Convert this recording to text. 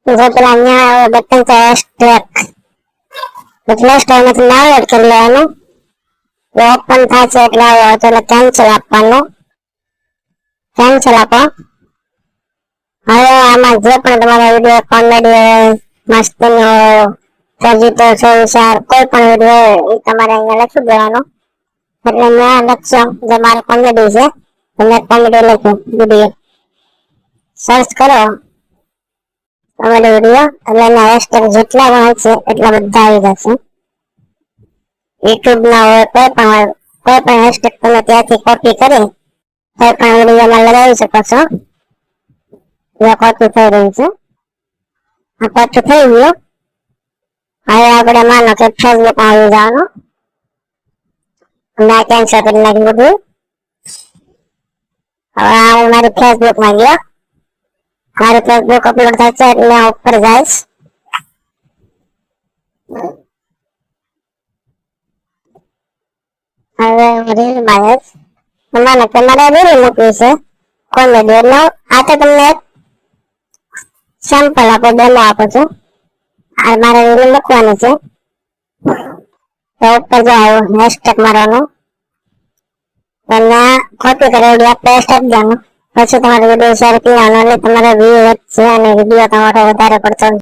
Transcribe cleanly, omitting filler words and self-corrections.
जो પેલા અહીંયા બટન છે એક્સટ્રેક્ટ પ્લે સ્ટોરમાંથી ડાઉનલોડ કરી લેવાનું ઓપન થાય છે એટલે આવે તો કેન્સલ આપવાનું કેન્સલ આપો હવે આમાં જે પણ તમારા વિડિયો કોમેડી મસ્તીનો સજીતો સંસાર કોઈ પણ વિડિયો એ તમારે અહીંયા લખી દેવાનું એટલે મેં લખ્યો જે મારો કોમેડી છે તમે કોમેડી લખો વિડિયો સર્ચ કરો કોમેડી વિડિયો એટલે એના હેશટેગ જેટલા પણ છે એટલા બધા આવી જશે YouTube ના હોય કોઈ પણ હેશટેગ તમે ત્યાંથી કોપી કરી કોઈ પણ વિડિયોમાં લગાવી શકો છો ये कॉपी થઈ રહી છે આ કટ થઈ ગયો હવે આપણે માનો કે ફેસબુક માં આવી જવાનું ના કેન્સલ કરી નાખી બધું હવે હું મારી ફેસબુક માં ગયો મારી ફેસબુક અપલોડ થાય છે એટલે હું ઉપર જઈશ હવે રીલ માં માનો કે મારે રીલ મૂકવી છે કોમેડી એટલે આ તો તમને સેમ્પલ આપો ડેમો આપો છો આ મારે રીલ મૂકવાની છે તો ઉપર જાઓ હેશટેગ મારવાનું અને કોપી કરેલી પેસ્ટ આપી દેવાનું પછી તમારો વિડિયો શેર કરવાનો એટલે તમારો વ્યૂ વધશે અને વિડિયો તમારો વધારે પડતો